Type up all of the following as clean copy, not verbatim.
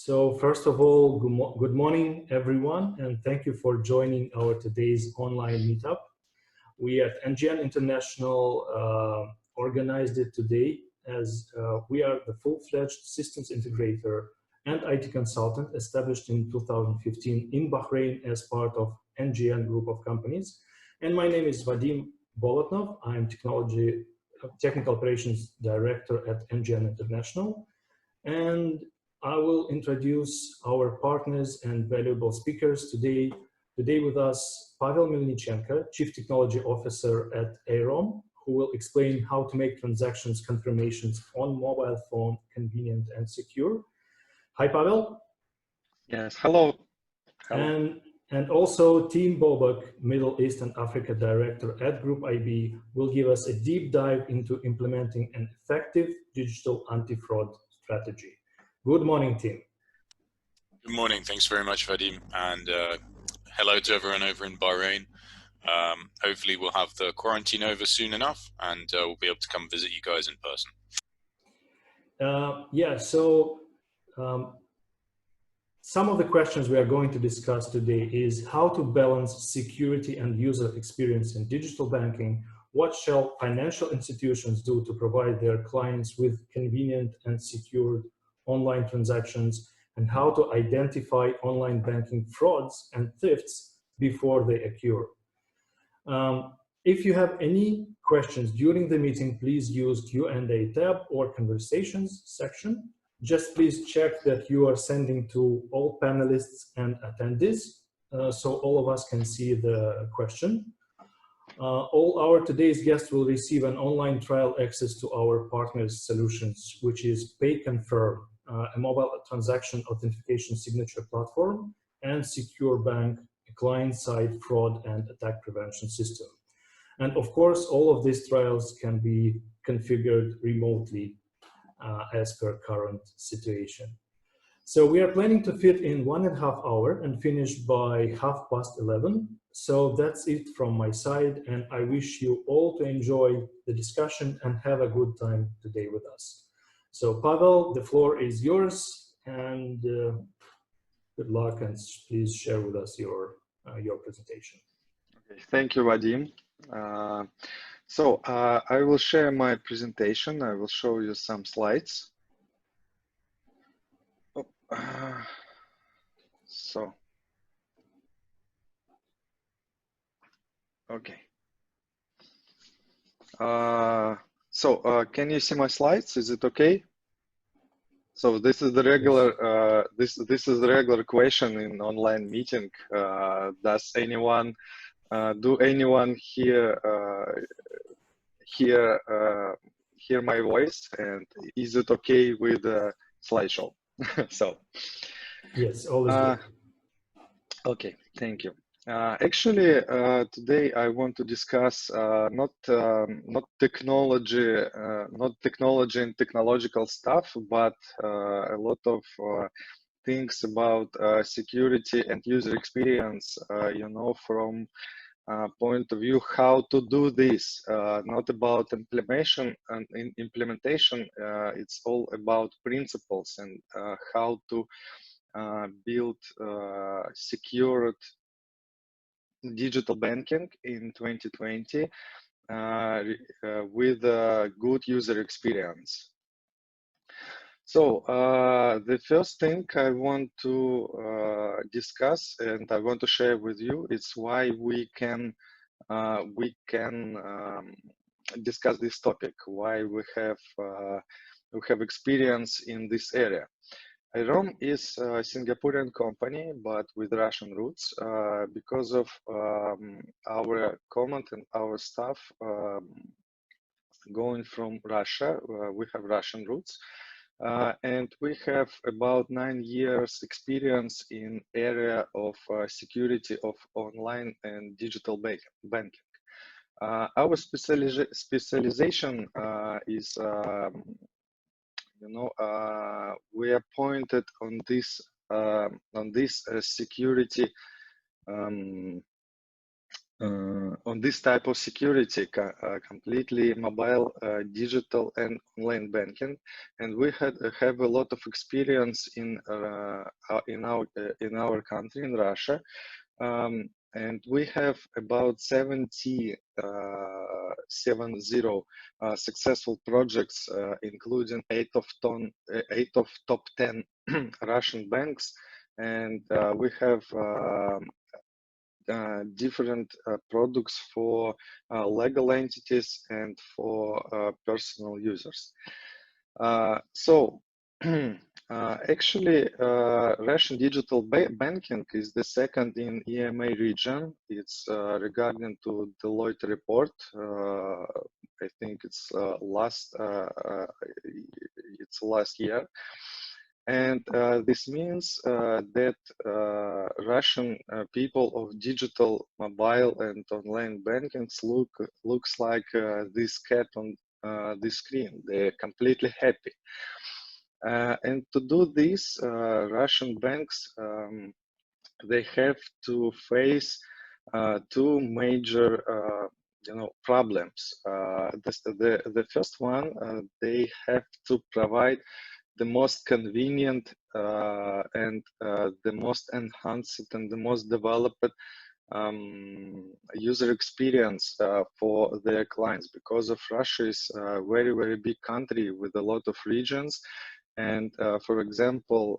So first of all, good morning, everyone, and thank you for joining our today's online meetup. We at NGN International organized it today as we are the full-fledged systems integrator and IT consultant established in 2015 in Bahrain as part of NGN group of companies. And my name is Vadim Bolotnov. I am Technical Operations Director at NGN International. And I will introduce our partners and valuable speakers today. Today with us, Pavel Melnichenko, Chief Technology Officer at Airome, who will explain how to make transactions confirmations on mobile phone convenient and secure. Hi, Pavel. Yes, hello. And also Tim Bobak, Middle East and Africa Director at GroupIB, will give us a deep dive into implementing an effective digital anti-fraud strategy. Good morning, Tim. Good morning. Thanks very much, Vadim. And hello to everyone over in Bahrain. Hopefully we'll have the quarantine over soon enough and we'll be able to come visit you guys in person. Some of the questions we are going to discuss today is how to balance security and user experience in digital banking. What shall financial institutions do to provide their clients with convenient and secured online transactions, and how to identify online banking frauds and thefts before they occur? If you have any questions during the meeting, please use Q&A tab or conversations section. Just please check that you are sending to all panelists and attendees so all of us can see the question. All our today's guests will receive an online trial access to our partners solutions, which is PayConfirm, a mobile transaction authentication signature platform, and Secure Bank, a client-side fraud and attack prevention system. And of course, all of these trials can be configured remotely as per current situation. So we are planning to fit in 1.5 hours and finish by 11:30. So that's it from my side, and I wish you all to enjoy the discussion and have a good time today with us. So Pavel, the floor is yours, and good luck, and please share with us your presentation. Okay, thank you, Vadim. I will share my presentation. I will show you some slides. Okay. Can you see my slides? Is it okay? So this is the regular this is the regular question in online meeting. Does anyone hear my voice, and is it okay with the slideshow? So yes, always good. Okay, thank you. Actually, today I want to discuss not technology and technological stuff, but a lot of things about security and user experience. From point of view how to do this, not about implementation. And in implementation, it's all about principles and how to build secured digital banking in 2020 with a good user experience. So the first thing I want to discuss and I want to share with you is why we can discuss this topic, why we have experience in this area. Airome is a Singaporean company, but with Russian roots because of our command and our staff going from Russia. We have Russian roots. And we have about 9 years experience in area of security of online and digital banking. Our specialization is, we are pointed on this security on this type of security, completely mobile, digital, and online banking, and we have a lot of experience in our country, in Russia, and we have about 70 successful projects, including eight of top 10 Russian banks, and we have different products for legal entities and for personal users. So actually, Russian digital banking is the second in EMA region. It's regarding to Deloitte report. I think it's last year. And this means that Russian people of digital, mobile, and online banking looks like this cat on the screen. They're completely happy. And to do this, Russian banks, they have to face two major problems. The first one, they have to provide the most convenient and the most enhanced and the most developed user experience for their clients, because of Russia is a very, very big country with a lot of regions. And for example,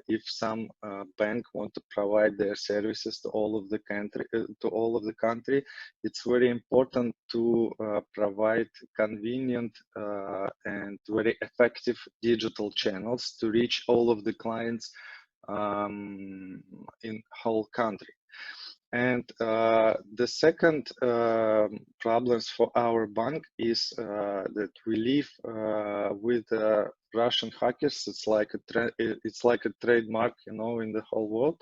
if some bank want to provide their services to all of the country, it's very important to provide convenient and very effective digital channels to reach all of the clients in whole country. And the second problems for our bank is that we live with Russian hackers. It's like a trademark, in the whole world.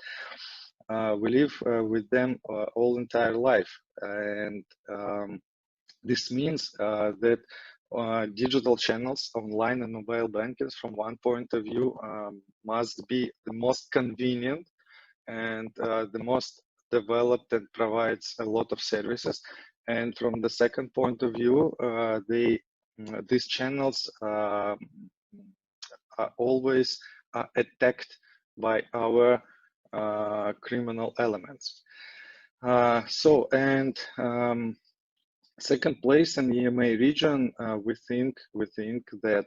We live with them all entire life, and this means that digital channels, online and mobile banking, from one point of view, must be the most convenient and the most developed and provides a lot of services. And from the second point of view, these channels are always attacked by our criminal elements. Second place in the EMA region, we think that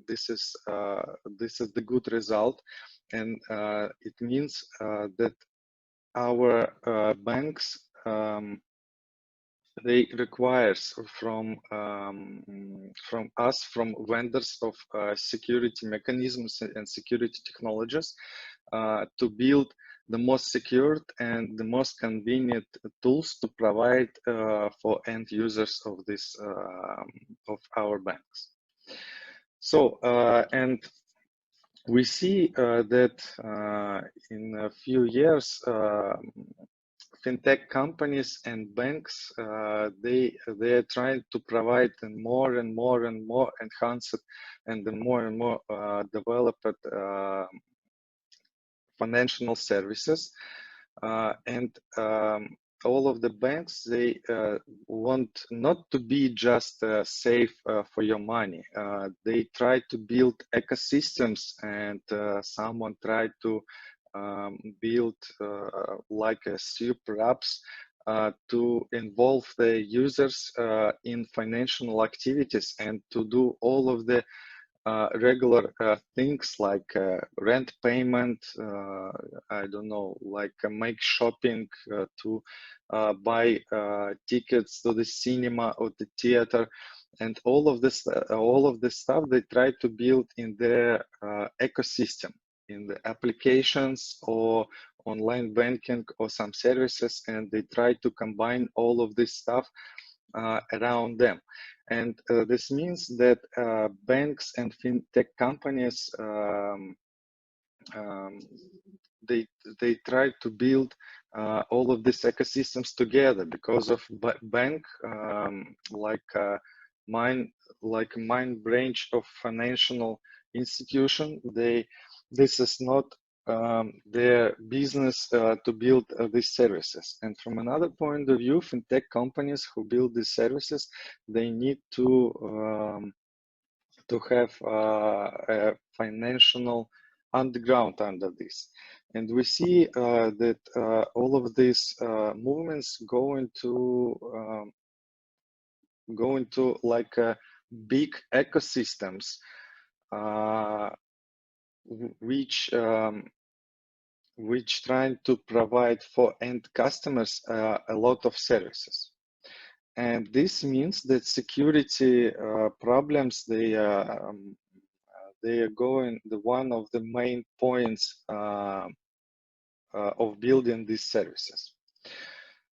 this is the good result, and it means that our banks, they requires from us, from vendors of security mechanisms and security technologies, to build the most secured and the most convenient tools to provide for end users of this of our banks. So and we see that in a few years, fintech companies and banks, they are trying to provide more and more and more enhanced and more and more developed financial services, and all of the banks, they want not to be just safe for your money. They try to build ecosystems, and someone tried to build like a super apps to involve the users in financial activities and to do all of the regular things like rent payment, I don't know, like make shopping, to buy tickets to the cinema or the theater, and all of this stuff they try to build in their ecosystem, in the applications or online banking or some services, and they try to combine all of this stuff around them. And this means that banks and fintech companies, they try to build all of these ecosystems together, because of bank, like a main branch of financial institution, this is not their business to build these services. And from another point of view, fintech companies who build these services, they need to have a financial underground under this. And we see that all of these movements go into like big ecosystems, which trying to provide for end customers a lot of services. And this means that security problems, they are going the one of the main points of building these services.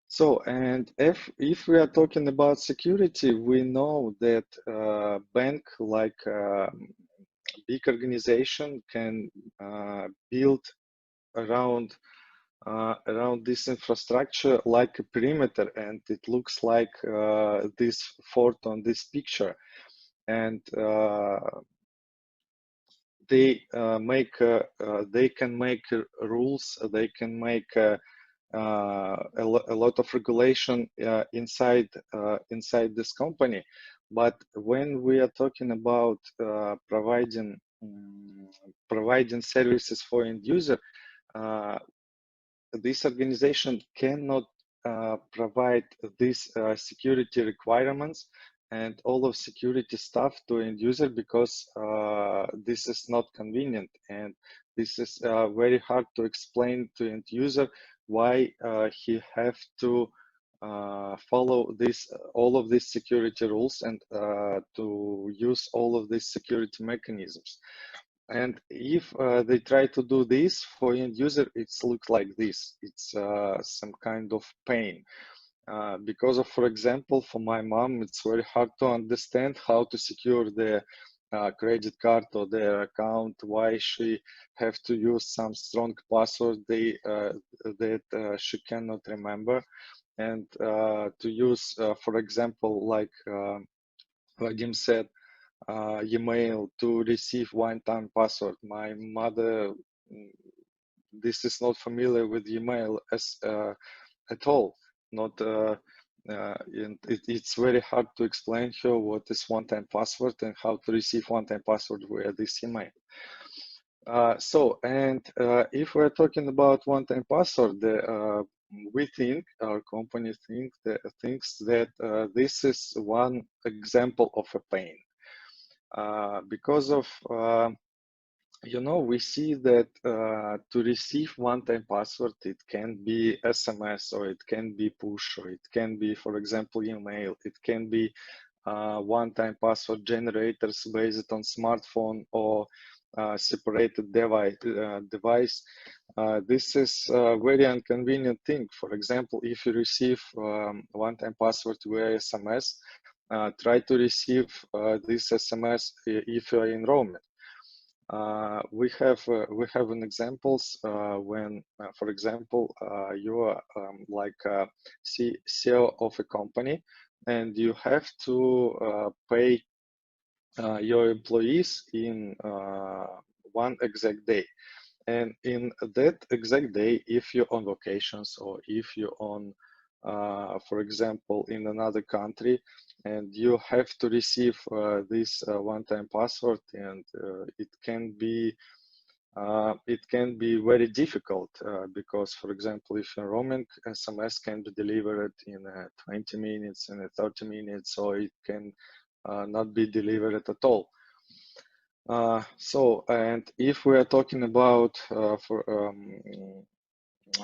So, and if we are talking about security, we know that bank, like big organization, can build around this infrastructure like a perimeter, and it looks like this fort on this picture. And they can make rules, they can make a lot of regulation inside this company. But when we are talking about providing services for end user, this organization cannot provide these security requirements and all of security stuff to end user, because this is not convenient, and this is very hard to explain to end user why he have to follow all of these security rules and to use all of these security mechanisms. And if they try to do this for end user, it looks like this. It's some kind of pain. Because of, for example, for my mom, it's very hard to understand how to secure the credit card or their account, why she have to use some strong password that she cannot remember. And to use, for example, like Vadim said, email to receive one-time password. My mother, this is not familiar with email at all. Not and it's very hard to explain her what is one-time password and how to receive one-time password via this email. So, and if we're talking about one-time password, we think, our company thinks that this is one example of a pain. Because of, we see that to receive one-time password, it can be SMS, or it can be push, or it can be, for example, email. It can be one-time password generators based on smartphone or separated device. This is a very inconvenient thing. For example, if you receive one-time password via SMS, try to receive this SMS if you are in roaming. We have an examples when, for example, you are like a CEO of a company, and you have to pay your employees in one exact day. And in that exact day, if you're on vacations, or if you're on, for example, in another country, and you have to receive this one-time password, and it can be very difficult because, for example, if you're roaming, SMS can be delivered in 20 minutes, in 30 minutes, or it can not be delivered at all. So, and if we are talking about,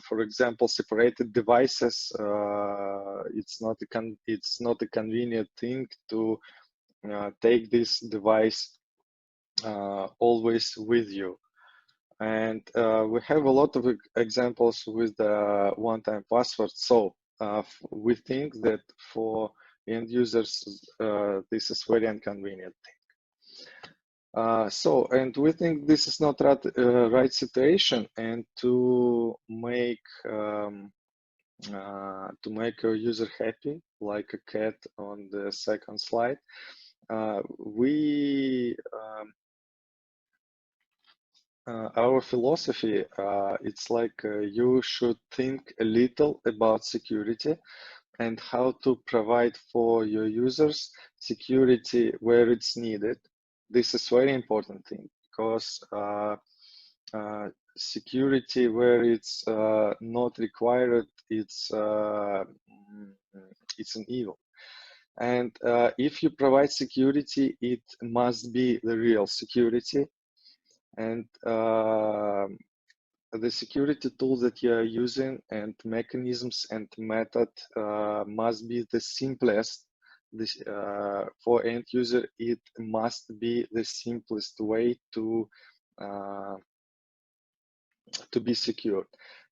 for example, separated devices, it's not a convenient thing to take this device always with you. And we have a lot of examples with the one-time password. So we think that for end users, this is very inconvenient thing. So, and we think this is not right situation, and to make a user happy, like a cat on the second slide, we our philosophy, it's like you should think a little about security and how to provide for your users security where it's needed. This is very important thing because security where it's not required, it's an evil. And if you provide security, it must be the real security. And the security tools that you are using and mechanisms and method must be the simplest. This, for end user, it must be the simplest way to be secured,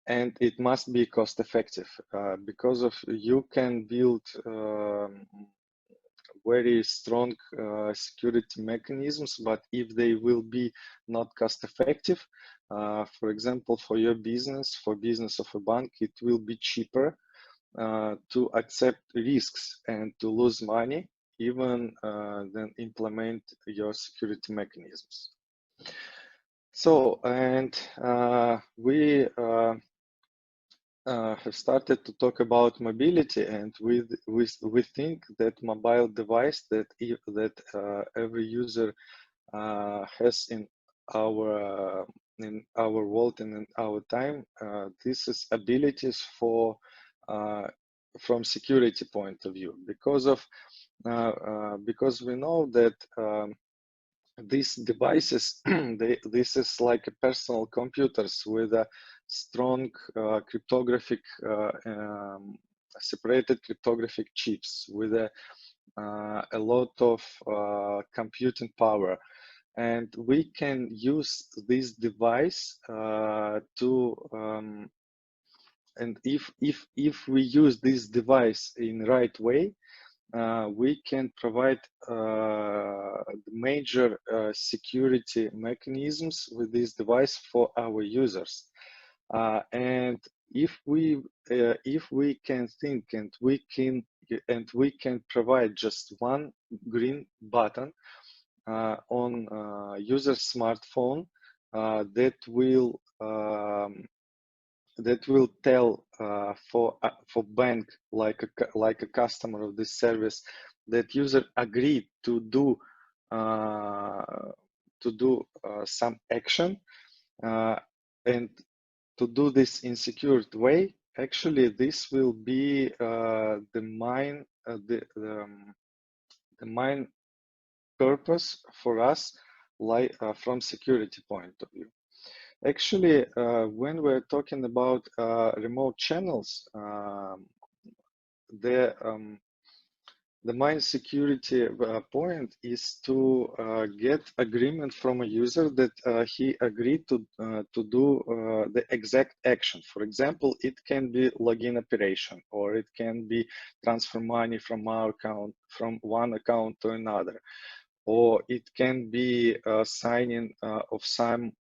and it must be cost effective because of you can build very strong security mechanisms, but if they will be not cost effective, for example, for your business, for business of a bank, it will be cheaper to accept risks and to lose money even than implement your security mechanisms. So, and we have started to talk about mobility, and we think that mobile device that every user has in our world and in our time, this is abilities for from security point of view, because we know that these devices, this is like a personal computers with a strong cryptographic, separated cryptographic chips with a lot of computing power. And we can use this device to, and if we use this device in right way, we can provide major security mechanisms with this device for our users. And if we can think and we can provide just one green button on user's smartphone that will tell for bank like a customer of this service that user agreed to do some action and to do this in secured way. Actually, this will be the main purpose for us, like from security point of view. Actually, when we're talking about remote channels, the main security point is to get agreement from a user that he agreed to do the exact action. For example, it can be login operation, or it can be transfer money from our account, from one account to another, or it can be signing of some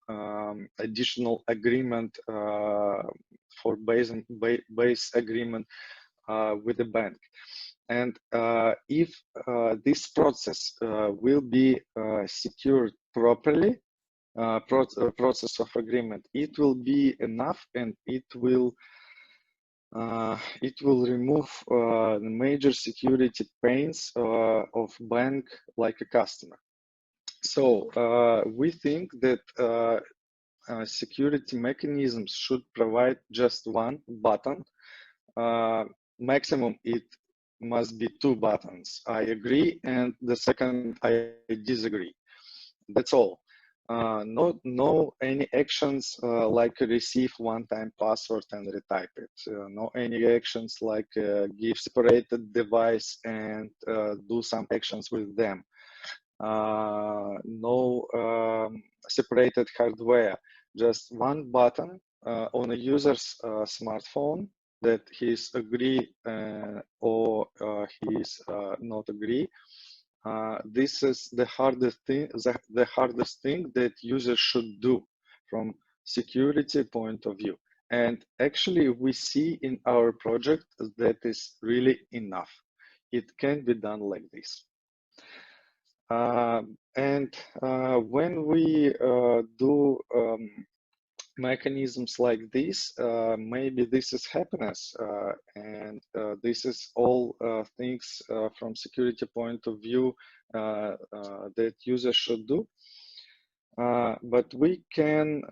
additional agreement for base agreement with the bank. And if this process will be secured properly, process of agreement, it will be enough, and it will remove the major security pains of bank like a customer. So we think that security mechanisms should provide just one button. Maximum it must be two buttons. I agree, and the second I disagree. That's all. No any actions like receive one-time password and retype it. No any actions like give separated device and do some actions with them. No separated hardware. Just one button on a user's smartphone that he's agree or he's not agree. This is the hardest thing. The hardest thing that users should do from security point of view. And actually, we see in our project that is really enough. It can be done like this. When we do mechanisms like this, maybe this is happiness, and this is all things from security point of view that users should do. But we can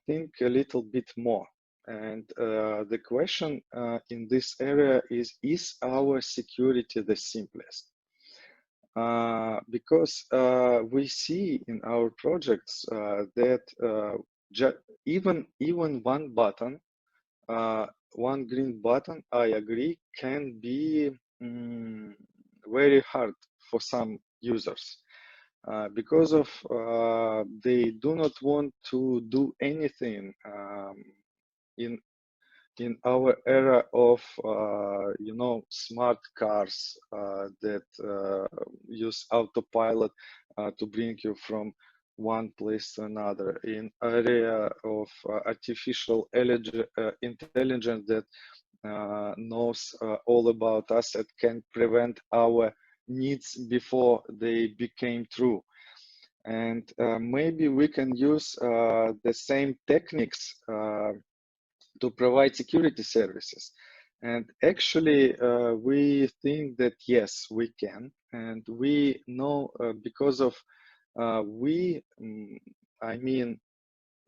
think a little bit more. And the question in this area is our security the simplest? Because we see in our projects that even one button, one green button, I agree, can be very hard for some users because of they do not want to do anything in our era of you know, smart cars that use autopilot to bring you from one place to another, in area of artificial intelligence that knows all about us and can prevent our needs before they became true. And maybe we can use the same techniques to provide security services. And actually, we think that yes, we can. And we know because of I mean,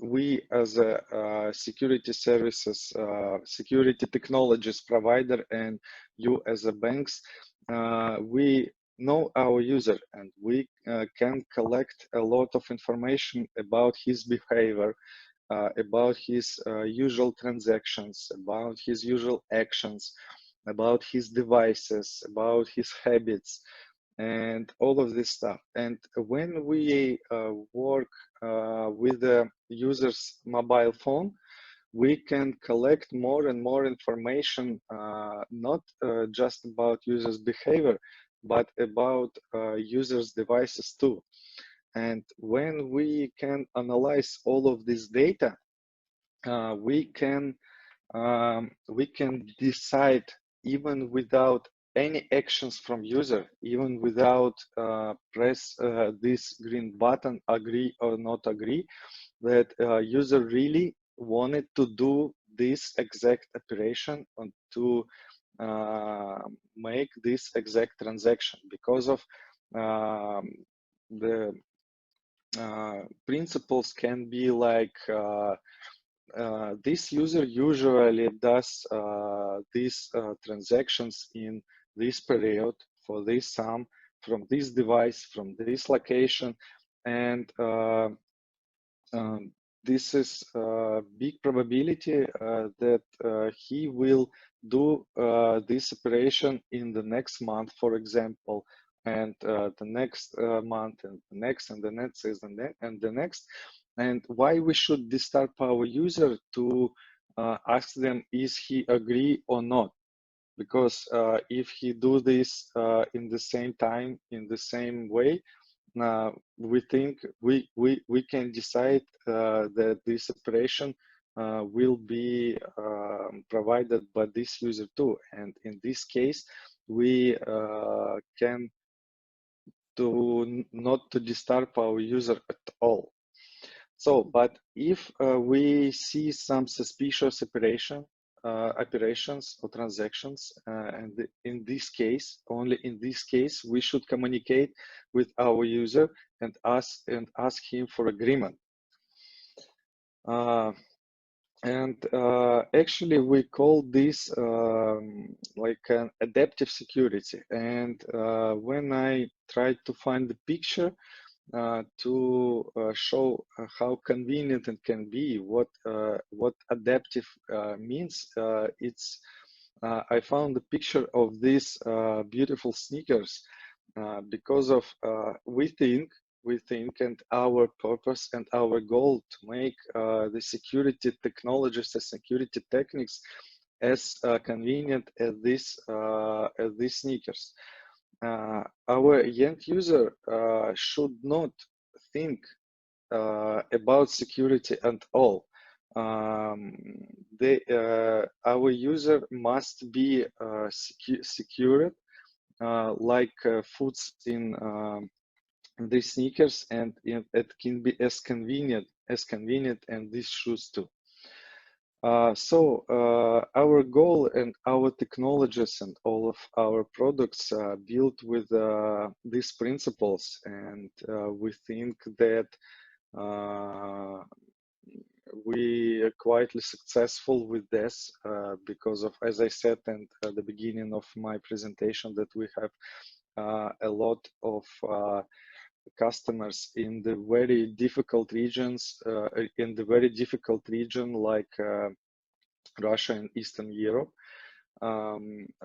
we as a security services, security technologies provider, and you as a banks, we know our user, and we can collect a lot of information about his behavior, about his usual transactions, about his usual actions, about his devices, about his habits, and all of this stuff. And when we work with the user's mobile phone, we can collect more and more information, not just about users' behavior, but about users' devices too. And when we can analyze all of this data, we can decide, even without any actions from user, even without press this green button, agree or not agree, that user really wanted to do this exact operation and to make this exact transaction, because of the principles can be like this user usually does these transactions in this period for this sum from this device, from this location, and this is a big probability that he will do this operation in the next month, for example, and the next month, and the next, and the next, and the next. And why we should disturb our user to ask them, is he agree or not? Because if he do this in the same time, in the same way, we think we can decide that this operation will be provided by this user too. And in this case, we can not to disturb our user at all. So, but if we see some suspicious operations or transactions, and in this case, only in this case, we should communicate with our user and ask him for agreement. Actually, we call this like an adaptive security. And when I tried to find the picture to show how convenient it can be, what adaptive means, it's I found the picture of these beautiful sneakers because of we think, and our purpose and our goal to make the security technologies, the security techniques as convenient as these sneakers. Our end user should not think about security at all. Our user must be secured, like foods in these sneakers, and it can be as convenient and these shoes too. So our goal and our technologies and all of our products are built with these principles, and we think that we are quietly successful with this because of, as I said at the beginning of my presentation, that we have a lot of customers in the very difficult regions, in the very difficult region like Russia and Eastern Europe,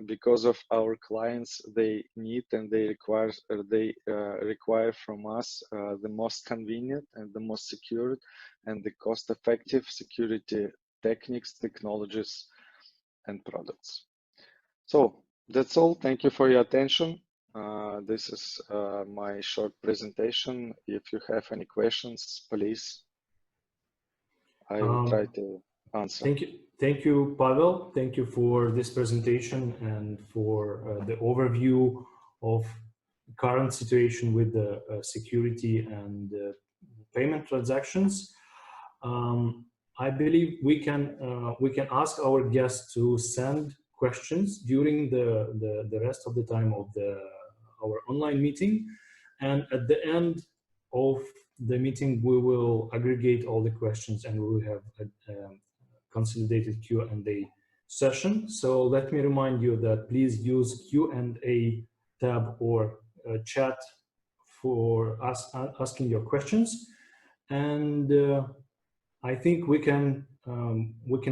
because of our clients. They need and they require from us the most convenient and the most secure and the cost-effective security techniques, technologies, and products. So that's all. Thank you for your attention. This is my short presentation. If you have any questions, please, I will try to answer. Thank you, Pavel. Thank you for this presentation and for the overview of current situation with the security and payment transactions. I believe we can ask our guests to send questions during the rest of the time of our online meeting, and at the end of the meeting we will aggregate all the questions and we will have a consolidated Q&A session. So let me remind you that please use Q&A tab or chat for asking your questions, and I think we can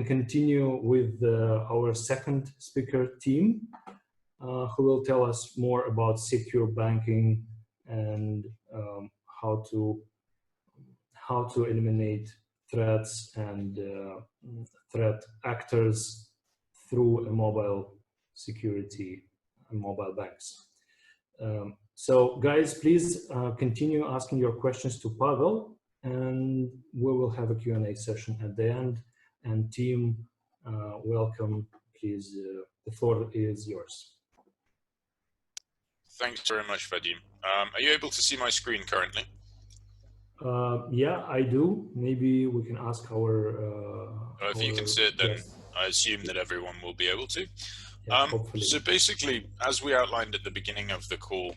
continue with our second speaker team, who will tell us more about secure banking and how to eliminate threats and threat actors through a mobile security and mobile banks. So guys, please continue asking your questions to Pavel, and we will have a Q&A session at the end. And team, welcome, please, the floor is yours. Thanks very much, Vadim. Are you able to see my screen currently? Yeah, I do. Maybe we can ask our if you can see it, then guest. I assume that everyone will be able to. Yeah, hopefully. So basically, as we outlined at the beginning of the call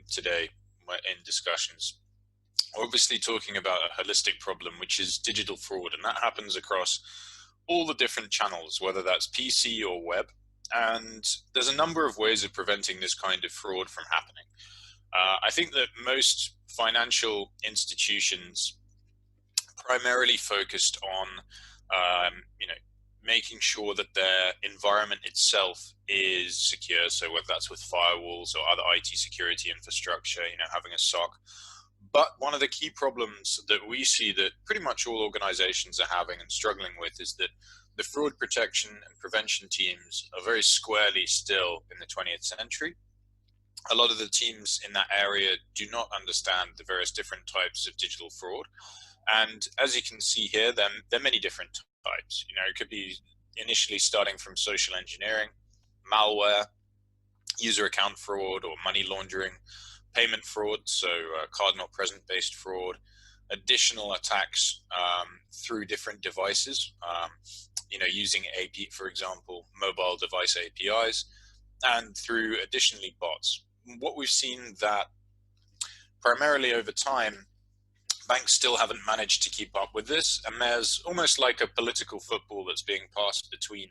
today in discussions, we're obviously talking about a holistic problem, which is digital fraud, and that happens across all the different channels, whether that's PC or web. And there's a number of ways of preventing this kind of fraud from happening. I think that most financial institutions primarily focused on, making sure that their environment itself is secure. So whether that's with firewalls or other IT security infrastructure, having a SOC. But one of the key problems that we see that pretty much all organizations are having and struggling with is that the fraud protection and prevention teams are very squarely still in the 20th century. A lot of the teams in that area do not understand the various different types of digital fraud. And as you can see here, there are many different types. It could be initially starting from social engineering, malware, user account fraud or money laundering, payment fraud, so card not present based fraud, additional attacks through different devices, using for example, mobile device APIs, and through additionally bots. What we've seen that primarily over time, banks still haven't managed to keep up with this, and there's almost like a political football that's being passed between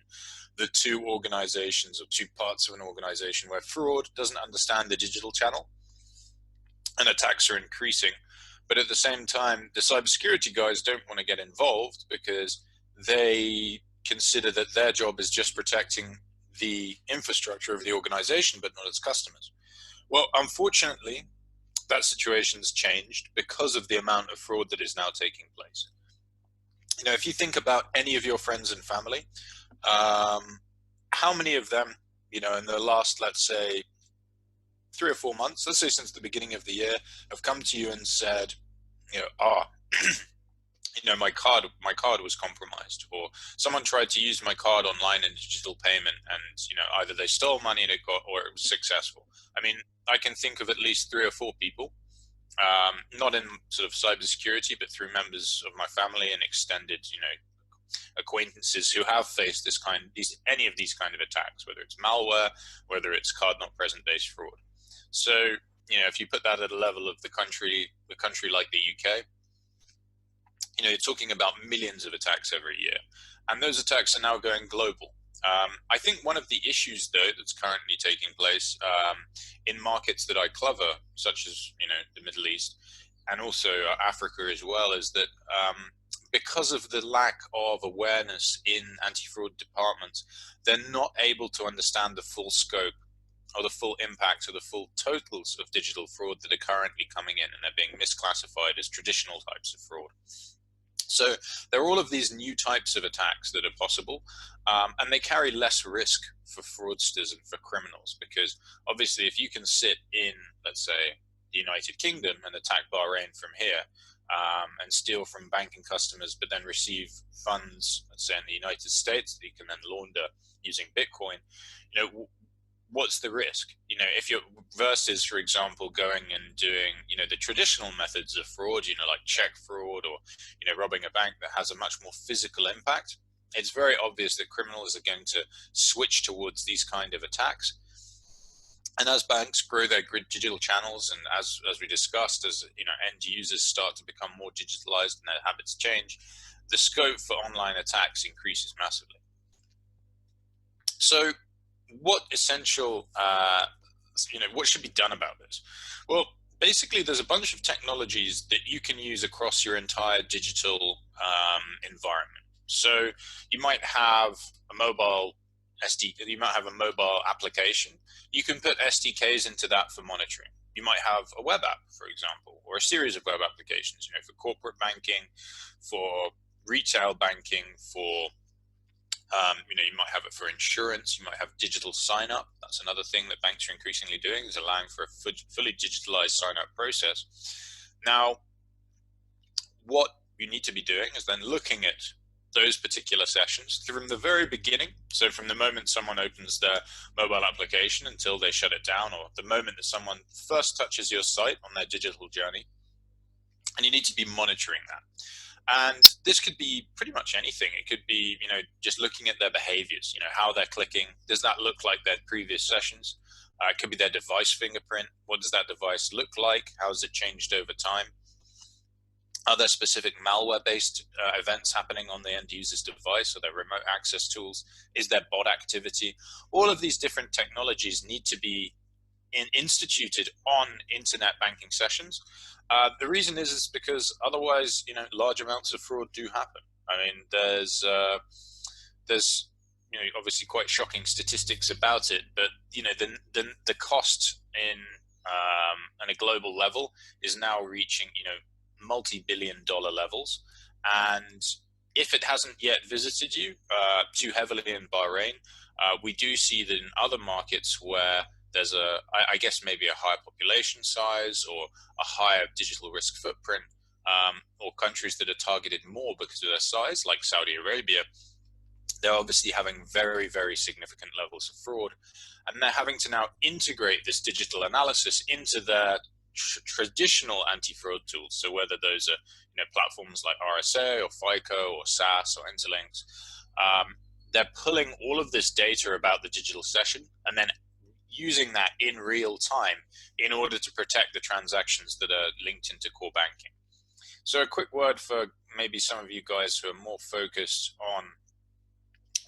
the two organizations or two parts of an organization, where fraud doesn't understand the digital channel and attacks are increasing. But at the same time, the cybersecurity guys don't want to get involved because they consider that their job is just protecting the infrastructure of the organization, but not its customers. Well, unfortunately, that situation's changed because of the amount of fraud that is now taking place. If you think about any of your friends and family, how many of them, in the last, let's say, 3 or 4 months, let's say since the beginning of the year, have come to you and said, my card was compromised, or someone tried to use my card online in digital payment, and either they stole money and or it was successful. I mean, I can think of at least 3 or 4 people not in sort of cybersecurity, but through members of my family and extended, acquaintances who have faced any of these kind of attacks, whether it's malware, whether it's card not present based fraud. So, if you put that at a level of the country like the UK, you're talking about millions of attacks every year, and those attacks are now going global. I think one of the issues, though, that's currently taking place in markets that I cover, such as the Middle East and also Africa as well, is that because of the lack of awareness in anti-fraud departments, they're not able to understand the full scope or the full impact or the full totals of digital fraud that are currently coming in, and they're being misclassified as traditional types of fraud. So there are all of these new types of attacks that are possible, and they carry less risk for fraudsters and for criminals, because obviously if you can sit in, let's say, the United Kingdom and attack Bahrain from here, and steal from banking customers, but then receive funds, let's say in the United States, that you can then launder using Bitcoin, what's the risk? If you're versus, for example, going and doing, the traditional methods of fraud, like check fraud or, robbing a bank that has a much more physical impact, it's very obvious that criminals are going to switch towards these kind of attacks. And as banks grow their digital channels, and as we discussed, as end users start to become more digitalized and their habits change, the scope for online attacks increases massively. So what essential, what should be done about this? Well, basically, there's a bunch of technologies that you can use across your entire digital environment. So you might have a mobile application. You can put SDKs into that for monitoring. You might have a web app, for example, or a series of web applications, for corporate banking, for retail banking, for you might have it for insurance. You might have digital sign up. That's another thing that banks are increasingly doing, is allowing for a fully digitalized sign up process. Now, what you need to be doing is then looking at those particular sessions from the very beginning. So from the moment someone opens their mobile application until they shut it down, or the moment that someone first touches your site on their digital journey, and you need to be monitoring that. And this could be pretty much anything. It could be, just looking at their behaviors, how they're clicking. Does that look like their previous sessions? It could be their device fingerprint. What does that device look like? How has it changed over time? Are there specific malware-based events happening on the end user's device, or their remote access tools? Is there bot activity? All of these different technologies need to be instituted on internet banking sessions. The reason is because otherwise, large amounts of fraud do happen. I mean, there's obviously quite shocking statistics about it, but the cost on a global level is now reaching multi-billion-dollar levels. And if it hasn't yet visited you too heavily in Bahrain, we do see that in other markets where there's I guess maybe a higher population size or a higher digital risk footprint, or countries that are targeted more because of their size, like Saudi Arabia, they're obviously having very, very significant levels of fraud, and they're having to now integrate this digital analysis into their traditional anti-fraud tools. So whether those are platforms like RSA or FICO or SAS or Interlinks, they're pulling all of this data about the digital session and then using that in real time in order to protect the transactions that are linked into core banking. So a quick word for maybe some of you guys who are more focused on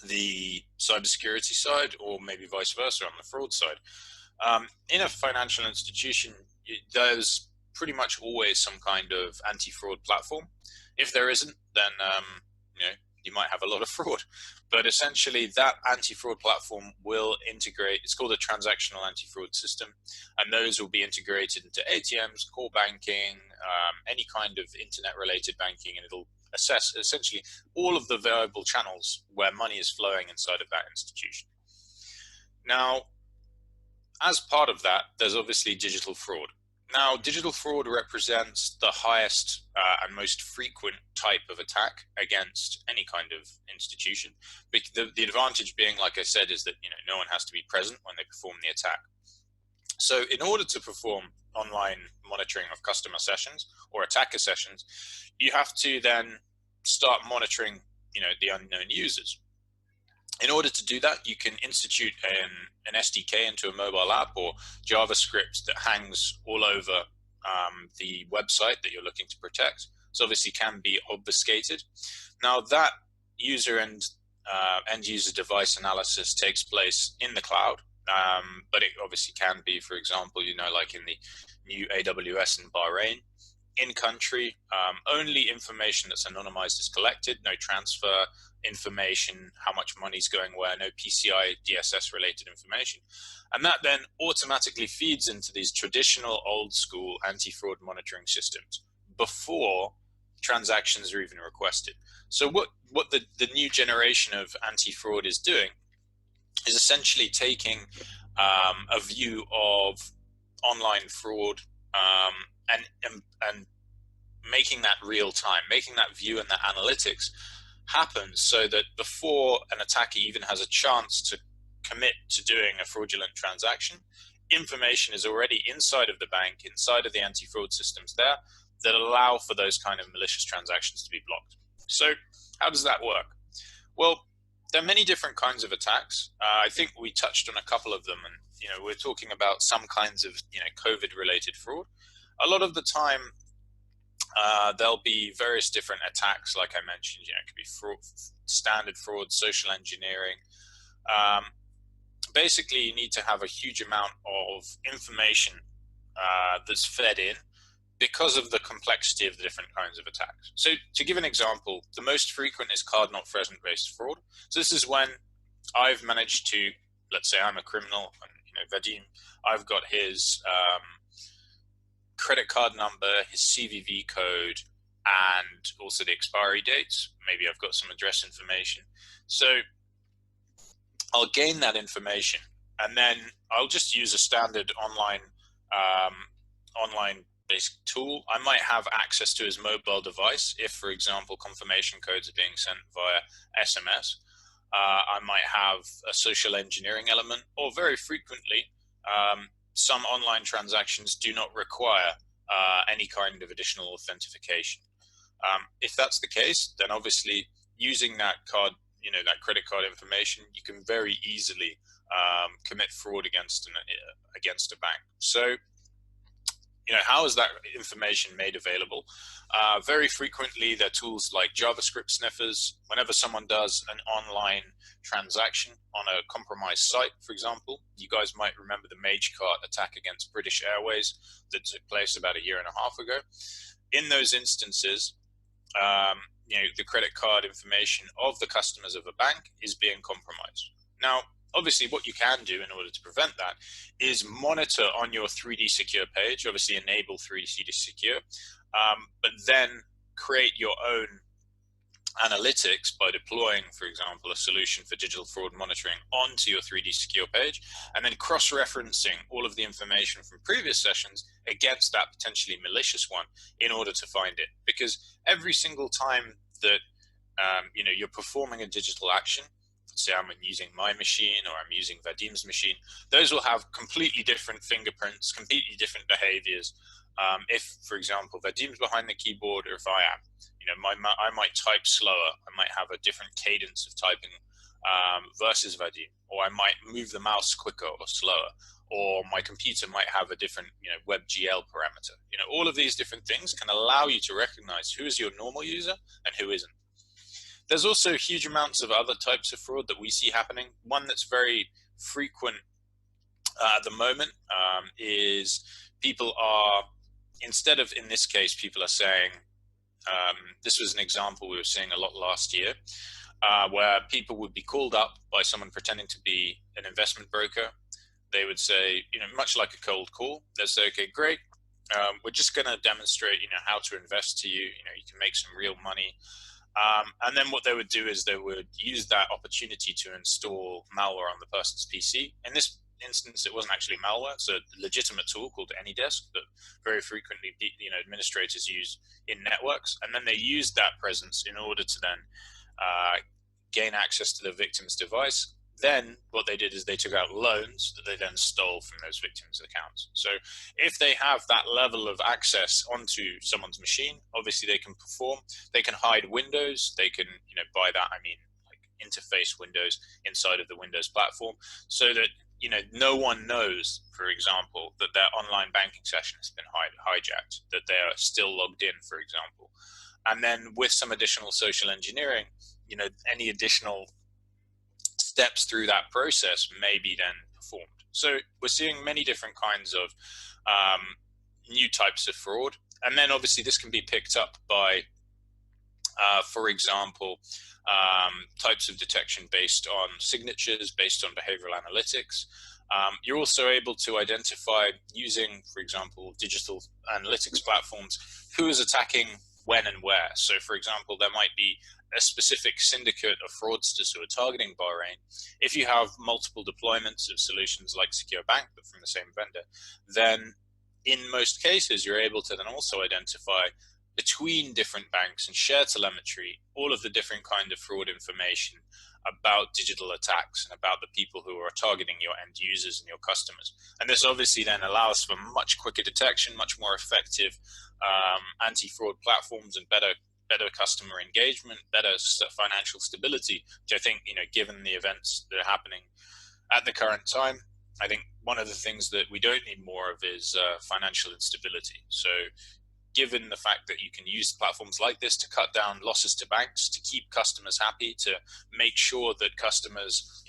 the cybersecurity side, or maybe vice versa on the fraud side. In a financial institution, there's pretty much always some kind of anti-fraud platform. If there isn't, then you might have a lot of fraud. But essentially, that anti-fraud platform will integrate. It's called a transactional anti-fraud system, and those will be integrated into ATMs, core banking, any kind of internet-related banking, and it'll assess essentially all of the variable channels where money is flowing inside of that institution. Now, as part of that, there's obviously digital fraud. Now, digital fraud represents the highest and most frequent type of attack against any kind of institution. The advantage being, like I said, is that no one has to be present when they perform the attack. So in order to perform online monitoring of customer sessions or attacker sessions, you have to then start monitoring, the unknown users. In order to do that, you can institute an SDK into a mobile app or JavaScript that hangs all over the website that you're looking to protect. So obviously can be obfuscated. Now that user and end user device analysis takes place in the cloud, but it obviously can be, for example, like in the new AWS in Bahrain. In country, only information that's anonymized is collected, no transfer information, how much money's going where, no PCI DSS related information. And that then automatically feeds into these traditional old school anti-fraud monitoring systems before transactions are even requested. So what the new generation of anti-fraud is doing is essentially taking a view of online fraud and making that real time, making that view and that analytics happen so that before an attacker even has a chance to commit to doing a fraudulent transaction, information is already inside of the bank, inside of the anti-fraud systems there that allow for those kind of malicious transactions to be blocked. So how does that work? Well, there are many different kinds of attacks. I think we touched on a couple of them, and we're talking about some kinds of COVID-related fraud. A lot of the time, there'll be various different attacks, like I mentioned. It could be fraud, standard fraud, social engineering. Basically, you need to have a huge amount of information that's fed in because of the complexity of the different kinds of attacks. So to give an example, the most frequent is card not present based fraud. So this is when I've managed to, let's say I'm a criminal, and Vadim, I've got his credit card number, his CVV code, and also the expiry dates. Maybe I've got some address information. So I'll gain that information, and then I'll just use a standard online based tool. I might have access to his mobile device if, for example, confirmation codes are being sent via SMS. I might have a social engineering element, or very frequently, some online transactions do not require any kind of additional authentication. If that's the case, then obviously using that card, that credit card information, you can very easily commit fraud against a bank. So, how is that information made available? Very frequently, there are tools like JavaScript sniffers. Whenever someone does an online transaction on a compromised site, for example, you guys might remember the MageCart attack against British Airways that took place about 1.5 years ago. In those instances, the credit card information of the customers of a bank is being compromised. Now, obviously, what you can do in order to prevent that is monitor on your 3D Secure page, obviously enable 3D Secure, but then create your own analytics by deploying, for example, a solution for digital fraud monitoring onto your 3D Secure page, and then cross-referencing all of the information from previous sessions against that potentially malicious one in order to find it. Because every single time that you're performing a digital action, say I'm using my machine or I'm using Vadim's machine, those will have completely different fingerprints, completely different behaviors. If, for example, Vadim's behind the keyboard, or if I am, I might type slower. I might have a different cadence of typing versus Vadim, or I might move the mouse quicker or slower, or my computer might have a different, WebGL parameter. All of these different things can allow you to recognize who is your normal user and who isn't. There's also huge amounts of other types of fraud that we see happening. One that's very frequent at the moment is people are, instead of, in this case, people are saying, this was an example we were seeing a lot last year, where people would be called up by someone pretending to be an investment broker. They would say, much like a cold call, they'd say, okay, great. We're just going to demonstrate, how to invest to you. You can make some real money. And then what they would do is they would use that opportunity to install malware on the person's PC. In this instance, it wasn't actually malware. It's a legitimate tool called AnyDesk that very frequently, administrators use in networks. And then they use that presence in order to then gain access to the victim's device, then what they did is they took out loans that they then stole from those victims' accounts. So if they have that level of access onto someone's machine, obviously they can perform, they can hide windows, they can, by that I mean like interface windows inside of the Windows platform, so that no one knows, for example, that their online banking session has been hijacked, that they are still logged in, for example. And then with some additional social engineering, any additional steps through that process may be then performed. So we're seeing many different kinds of new types of fraud. And then obviously this can be picked up by, for example, types of detection based on signatures, based on behavioral analytics. You're also able to identify, using, for example, digital analytics platforms, who is attacking when and where. So, for example, there might be a specific syndicate of fraudsters who are targeting Bahrain. If you have multiple deployments of solutions like Secure Bank, but from the same vendor, then in most cases, you're able to then also identify between different banks and share telemetry, all of the different kind of fraud information about digital attacks and about the people who are targeting your end users and your customers. And this obviously then allows for much quicker detection, much more effective anti-fraud platforms, and better customer engagement, better financial stability, which I think, given the events that are happening at the current time, I think one of the things that we don't need more of is financial instability. So given the fact that you can use platforms like this to cut down losses to banks, to keep customers happy, to make sure that customers,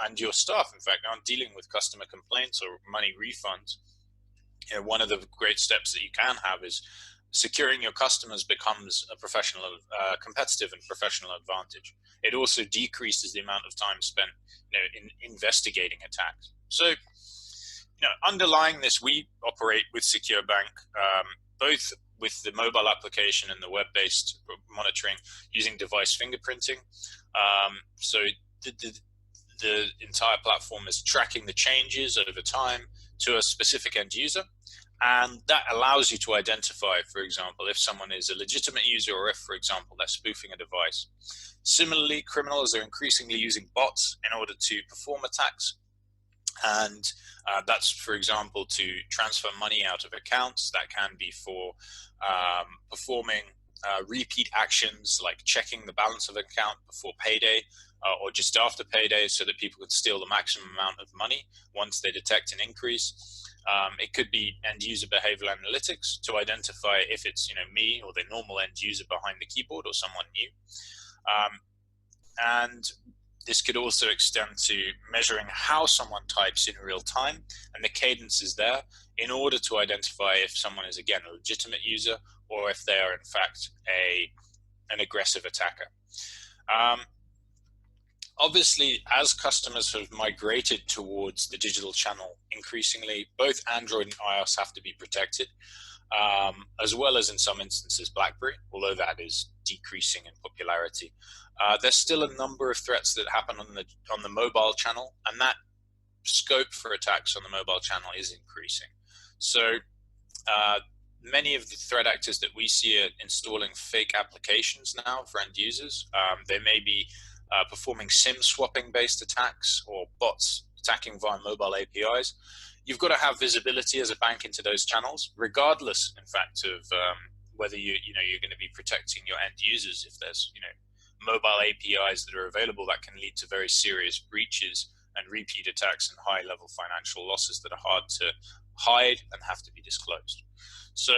and your staff, in fact, aren't dealing with customer complaints or money refunds, one of the great steps that you can have is securing your customers becomes a professional, competitive and professional advantage. It also decreases the amount of time spent, in investigating attacks. So, underlying this, we operate with Secure Bank, both with the mobile application and the web-based monitoring using device fingerprinting. So the entire platform is tracking the changes over time to a specific end user. And that allows you to identify, for example, if someone is a legitimate user or if, for example, they're spoofing a device. Similarly, criminals are increasingly using bots in order to perform attacks. And that's, for example, to transfer money out of accounts. That can be for performing repeat actions like checking the balance of an account before payday or just after payday, so that people can steal the maximum amount of money once they detect an increase. It could be end user behavioral analytics to identify if it's me or the normal end user behind the keyboard or someone new. And this could also extend to measuring how someone types in real time and the cadence is there in order to identify if someone is, again, a legitimate user or if they are, in fact, an aggressive attacker. Obviously, as customers have migrated towards the digital channel, increasingly, both Android and iOS have to be protected, as well as in some instances BlackBerry, although that is decreasing in popularity. There's still a number of threats that happen on the mobile channel, and that scope for attacks on the mobile channel is increasing. So many of the threat actors that we see are installing fake applications now for end users. They may be performing SIM swapping based attacks or bots attacking via mobile APIs. You've got to have visibility as a bank into those channels, regardless, in fact, of whether you're going to be protecting your end users. If there's mobile APIs that are available, that can lead to very serious breaches and repeat attacks and high-level financial losses that are hard to hide and have to be disclosed. So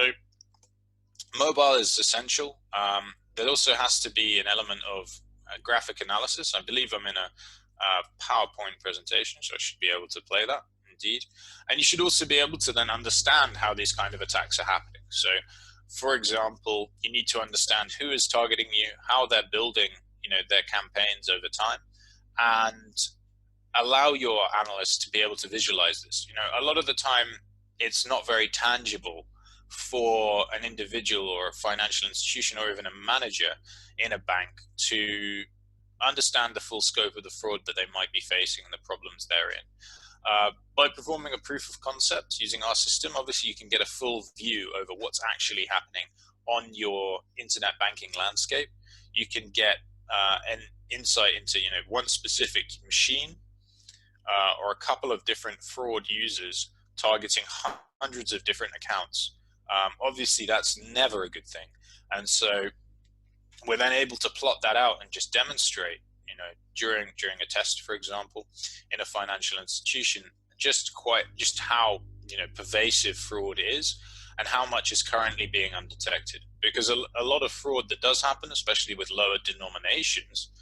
mobile is essential. There also has to be an element of graphic analysis. I believe I'm in a PowerPoint presentation, so I should be able to play that, indeed. And you should also be able to then understand how these kind of attacks are happening. So, for example, you need to understand who is targeting you, how they're building, their campaigns over time, and allow your analysts to be able to visualize this. A lot of the time, it's not very tangible for an individual or a financial institution or even a manager in a bank to understand the full scope of the fraud that they might be facing and the problems they're in. By performing a proof of concept using our system, obviously you can get a full view over what's actually happening on your internet banking landscape. You can get an insight into one specific machine or a couple of different fraud users targeting hundreds of different accounts, obviously that's never a good thing. And so we're then able to plot that out and just demonstrate, during a test, for example, in a financial institution, just how pervasive fraud is and how much is currently being undetected. Because a lot of fraud that does happen, especially with lower denominations,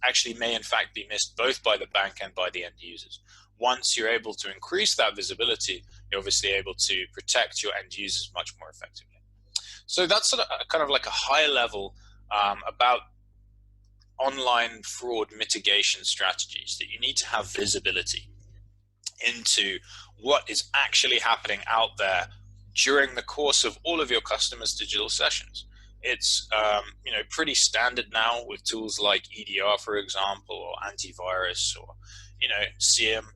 actually may in fact be missed both by the bank and by the end users. Once you're able to increase that visibility, you're obviously able to protect your end users much more effectively. So that's kind of like a high level about online fraud mitigation strategies, that you need to have visibility into what is actually happening out there during the course of all of your customers' digital sessions. It's pretty standard now with tools like EDR, for example, or antivirus, or SIEM,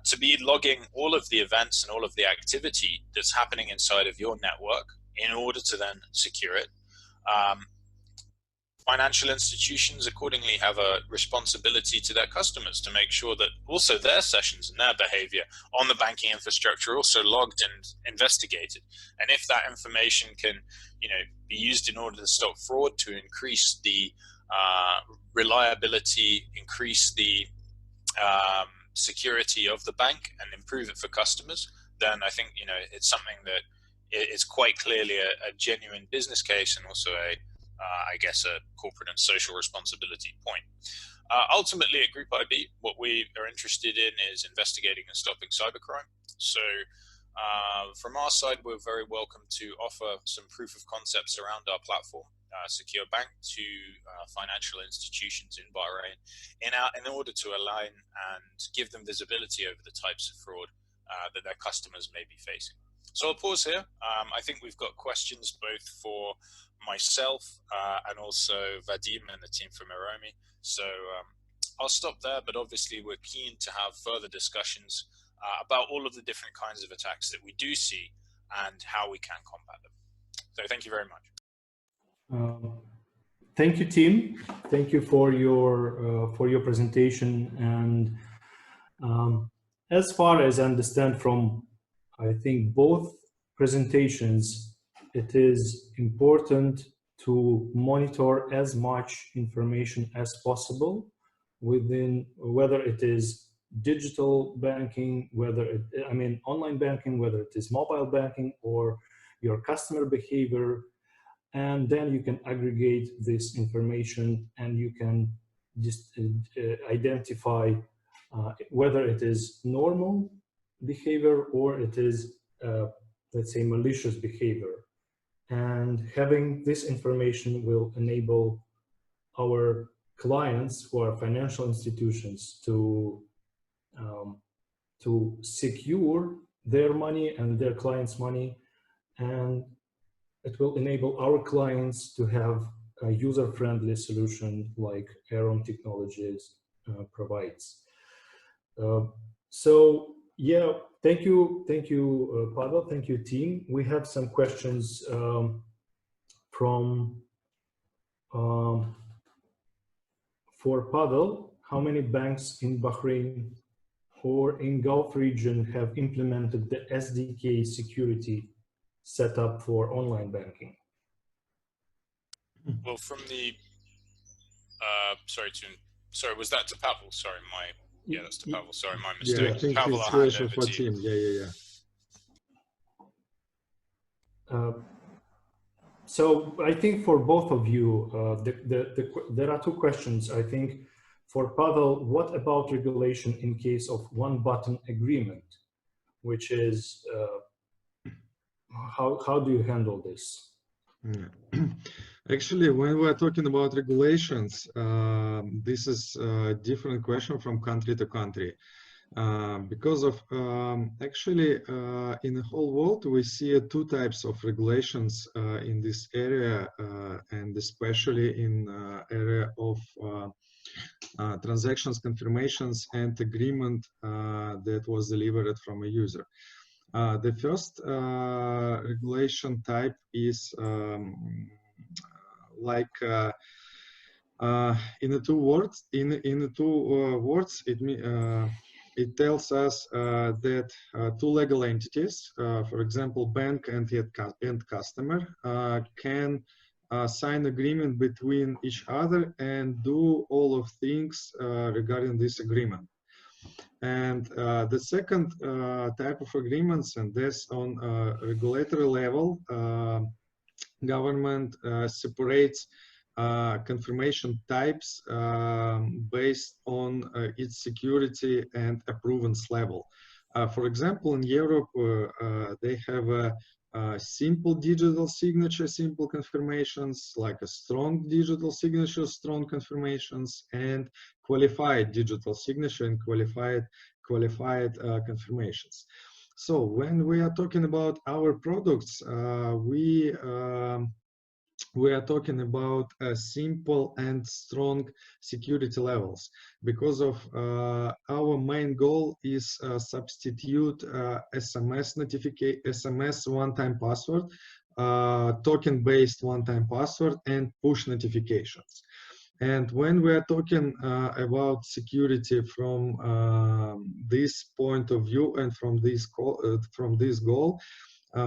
to be logging all of the events and all of the activity that's happening inside of your network in order to then secure it. Financial institutions accordingly have a responsibility to their customers to make sure that also their sessions and their behavior on the banking infrastructure are also logged and investigated. And if that information can, be used in order to stop fraud, to increase the reliability, increase the security of the bank, and improve it for customers, then I think it's something that is quite clearly a genuine business case, and also I guess a corporate and social responsibility point. Ultimately, at GroupIB, what we are interested in is investigating and stopping cybercrime. So from our side, we're very welcome to offer some proof of concepts around our platform, Secure Bank, to financial institutions in Bahrain in order to align and give them visibility over the types of fraud that their customers may be facing. So I'll pause here. I think we've got questions both for myself and also Vadim and the team from Airome. So I'll stop there, but obviously we're keen to have further discussions about all of the different kinds of attacks that we do see and how we can combat them. So thank you very much. Thank you, Tim. Thank you for your presentation. And as far as I understand from, I think, both presentations, it is important to monitor as much information as possible within, whether it is digital banking, online banking, whether it is mobile banking or your customer behavior. And then you can aggregate this information and you can just identify whether it is normal behavior or it is, let's say, malicious behavior. And having this information will enable our clients, who are financial institutions, to secure their money and their clients' money, and it will enable our clients to have a user-friendly solution like Airome Technologies provides. So yeah, thank you, Pavel, thank you, team. We have some questions for Pavel. How many banks in Bahrain or in Gulf region have implemented the SDK security set up for online banking? Well, from the sorry, was that to Pavel? Sorry, that's to Pavel. Sorry, my mistake. Yeah, I think Pavel, it's question for Tim. Yeah. So I think for both of you, there are two questions. I think for Pavel, what about regulation in case of one-button agreement, which is, how do you handle this? Yeah. Actually, when we're talking about regulations, this is a different question from country to country. Because of actually in the whole world we see two types of regulations in this area, and especially in area of transactions confirmations and agreement that was delivered from a user. The first regulation type is like In the two words, it tells us that two legal entities, for example, bank and end customer, can sign agreement between each other and do all of things regarding this agreement. And the second type of agreements, and this on regulatory level, government separates confirmation types based on its security and approvance level. For example, in Europe, they have a simple digital signature, simple confirmations, like a strong digital signature, strong confirmations, and qualified digital signature and qualified confirmations. So when we are talking about our products, we are talking about simple and strong security levels, because of our main goal is substitute SMS one-time password, token-based one-time password, and push notifications. And when we are talking about security from this point of view and from this goal,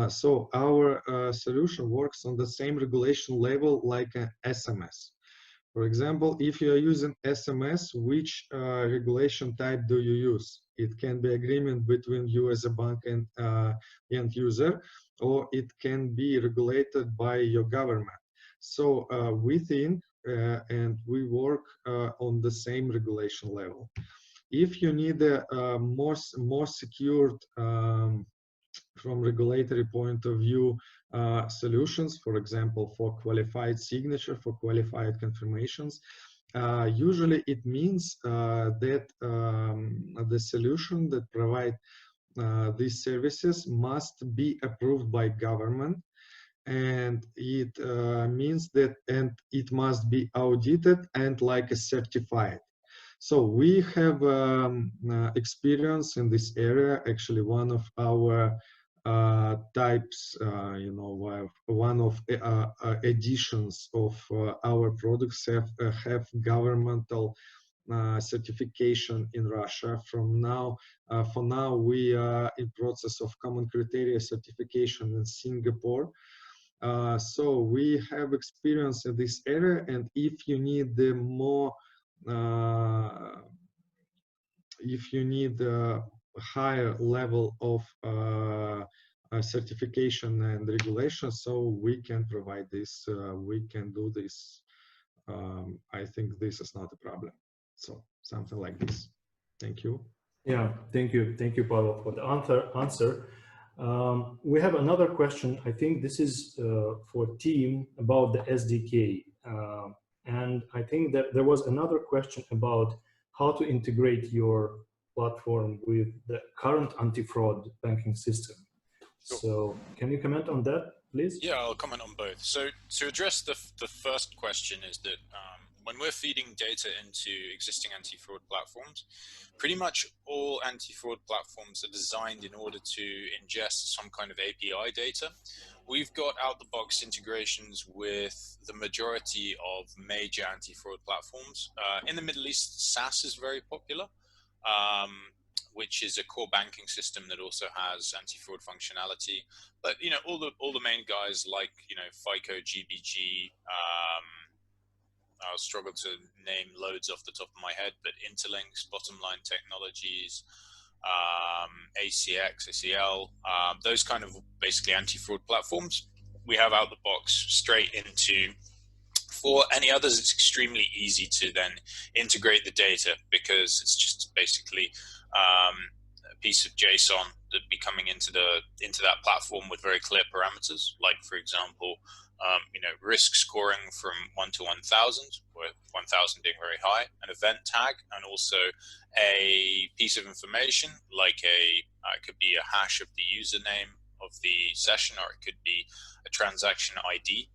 so our solution works on the same regulation level like an SMS. For example, if you are using SMS, which regulation type do you use? It can be agreement between you as a bank and end user, or it can be regulated by your government. So we think and we work on the same regulation level. If you need a more secured from regulatory point of view solutions, for example, for qualified signature, for qualified confirmations, usually it means that the solution that provide these services must be approved by government, and it means that it must be audited and like a certified. So we have experience in this area. Actually, one of our types, one of editions of our products have governmental certification in Russia. For now, we are in process of common criteria certification in Singapore. So we have experience in this area, and if you need the more if you need a higher level of certification and regulation, so we can provide this, we can do this. I think this is not a problem. So something like this. Thank you. Yeah, thank you, Pavel, for the answer. We have another question. I think this is for team about the SDK. And I think that there was another question about how to integrate your platform with the current anti-fraud banking system. Sure. So can you comment on that, please? Yeah, I'll comment on both. So to address the first question is that when we're feeding data into existing anti-fraud platforms, pretty much all anti-fraud platforms are designed in order to ingest some kind of API data. We've got out-the-box integrations with the majority of major anti-fraud platforms. In the Middle East, SAS is very popular, which is a core banking system that also has anti-fraud functionality. But all the main guys like FICO, GBG. I'll struggle to name loads off the top of my head, but Interlinks, Bottom Line Technologies, ACX, ACL, those kind of basically anti-fraud platforms we have out the box straight into. For any others, it's extremely easy to then integrate the data, because it's just basically a piece of JSON that be coming into that platform with very clear parameters, like for example, risk scoring from 1 to 1,000, with 1,000 being very high, an event tag, and also a piece of information like it could be a hash of the username of the session, or it could be a transaction ID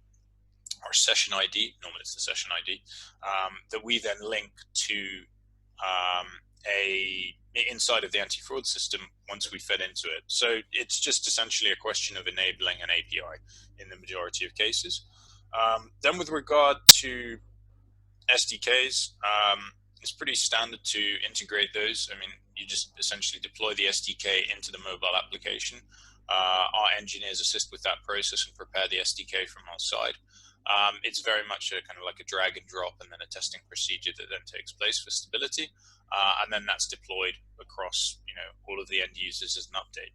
or session ID. Normally it's the session ID that we then link to inside of the anti-fraud system once we fed into it. So it's just essentially a question of enabling an API in the majority of cases. Then with regard to SDKs, it's pretty standard to integrate those. I mean, you just essentially deploy the SDK into the mobile application. Our engineers assist with that process and prepare the SDK from our side. It's very much a kind of like a drag and drop and then a testing procedure that then takes place for stability. And then that's deployed across, all of the end users as an update.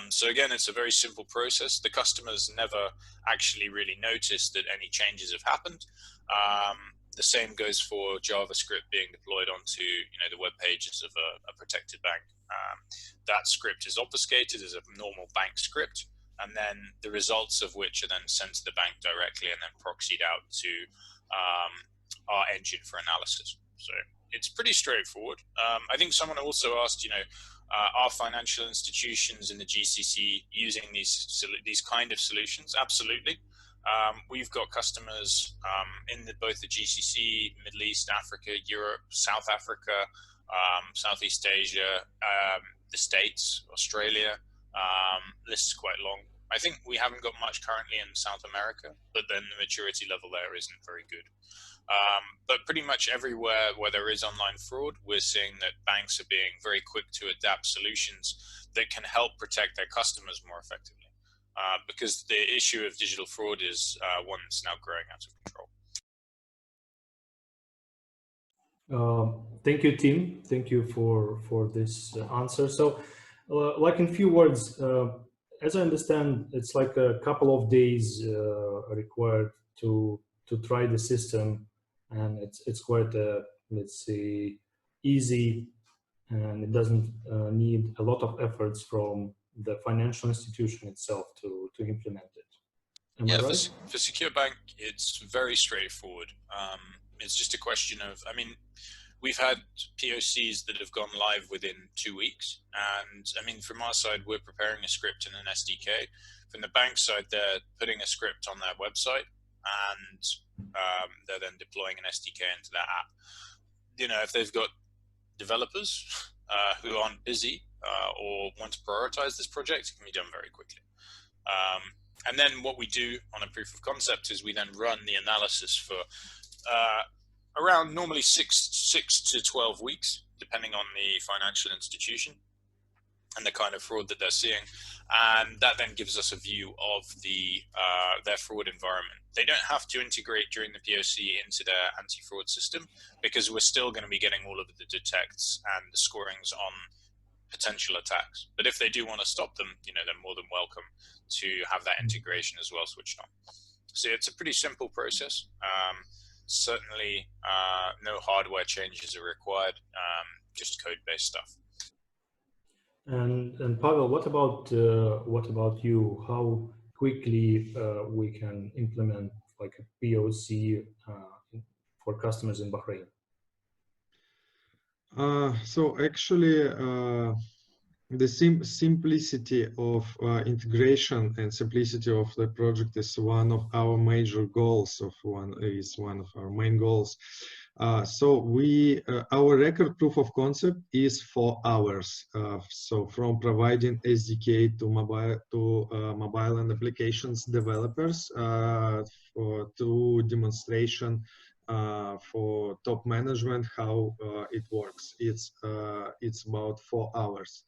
So again, it's a very simple process. The customers never actually really notice that any changes have happened. The same goes for JavaScript being deployed onto, the web pages of a protected bank. That script is obfuscated as a normal bank script, and then the results of which are then sent to the bank directly and then proxied out to our engine for analysis. So it's pretty straightforward. I think someone also asked, are financial institutions in the GCC using these kind of solutions? Absolutely. We've got customers in both the GCC, Middle East, Africa, Europe, South Africa, Southeast Asia, the States, Australia. List is quite long. I think we haven't got much currently in South America, but then the maturity level there isn't very good. But pretty much everywhere where there is online fraud, we're seeing that banks are being very quick to adapt solutions that can help protect their customers more effectively. Because the issue of digital fraud is one that's now growing out of control. Thank you, Tim. Thank you for this answer. So, like in few words, as I understand, it's like a couple of days required to try the system, and it's quite let's say easy, and it doesn't need a lot of efforts from the financial institution itself to implement it. Am I right? For Secure Bank, it's very straightforward. It's just a question of, we've had POCs that have gone live within 2 weeks. And from our side, we're preparing a script and an SDK. From the bank side, they're putting a script on their website and they're then deploying an SDK into that app. If they've got developers who aren't busy or want to prioritize this project, it can be done very quickly. And then what we do on a proof of concept is we then run the analysis for around normally 6 to 12 weeks, depending on the financial institution and the kind of fraud that they're seeing. And that then gives us a view of their fraud environment. They don't have to integrate during the POC into their anti-fraud system, because we're still going to be getting all of the detects and the scorings on potential attacks. But if they do want to stop them, they're more than welcome to have that integration as well switched on. So it's a pretty simple process. Certainly no hardware changes are required, just code-based stuff. And Pavel, what about you? How quickly we can implement like a POC for customers in Bahrain? So actually, the simplicity of integration and simplicity of the project is one of our major goals. One of our main goals. So our record proof of concept is 4 hours. So from providing SDK to mobile and applications developers to demonstration for top management how it works. It's about 4 hours.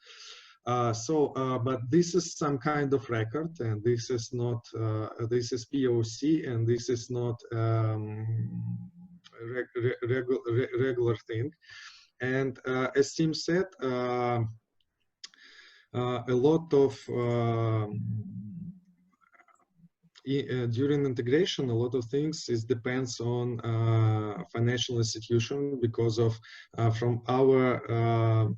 But this is some kind of record, and this is not this is POC, and this is not regular thing. And as Tim said, a lot of during integration, a lot of things depends on financial institution, because of from our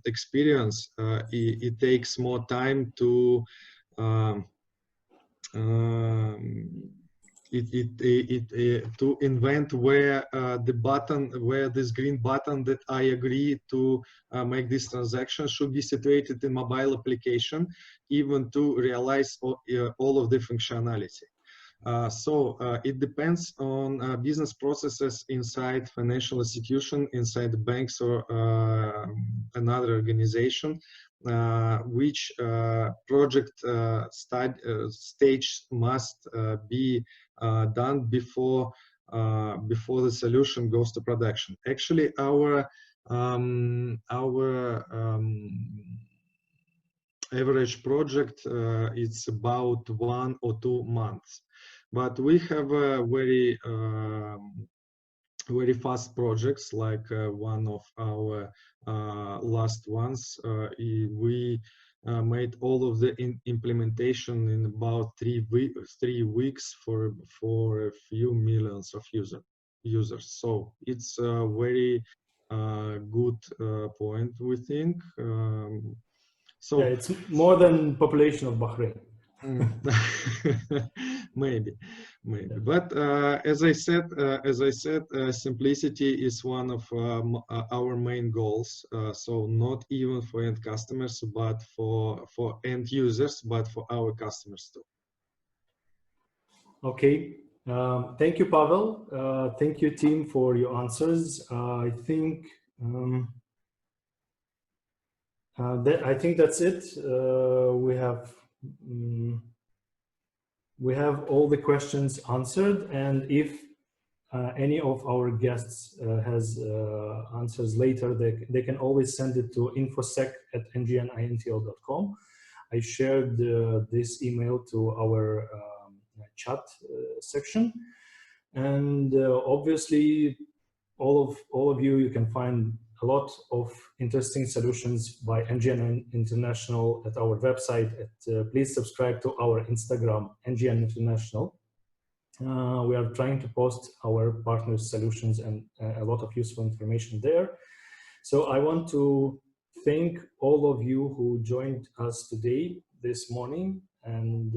experience, it takes more time to to invent where where this green button that I agree to make this transaction should be situated in mobile application, even to realize all of the functionality. So it depends on business processes inside financial institution, inside the banks or another organization, which project stage must be done before before the solution goes to production. Actually, our average project it's about 1 or 2 months, but we have a very fast projects, like one of our last ones. We made all of the implementation in about 3 weeks for a few millions of users. So it's a very good point, we think. So yeah, it's more than population of Bahrain. maybe, but as I said, simplicity is one of our main goals. So not even for end customers, but for end users, but for our customers too. Okay, thank you, Pavel. Thank you, team, for your answers. I think that's it. We have all the questions answered, and if any of our guests has answers later, they can always send it to infosec@ngnintel.com. I shared this email to our chat section, and obviously all of you can find a lot of interesting solutions by NGN International at our website. Please subscribe to our Instagram, NGN International. We are trying to post our partners' solutions and a lot of useful information there. So I want to thank all of you who joined us today, this morning, and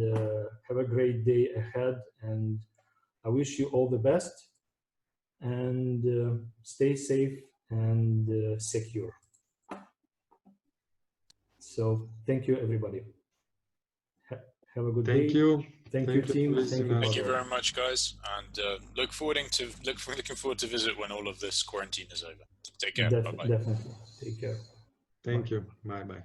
have a great day ahead. And I wish you all the best, and stay safe and secure. So thank you, everybody. Have a good day. Thank you. Thank you, team. Thank you very much, guys, and looking forward to visit when all of this quarantine is over. Take care. Bye-bye. Definitely. Take care. Thank you. Bye-bye.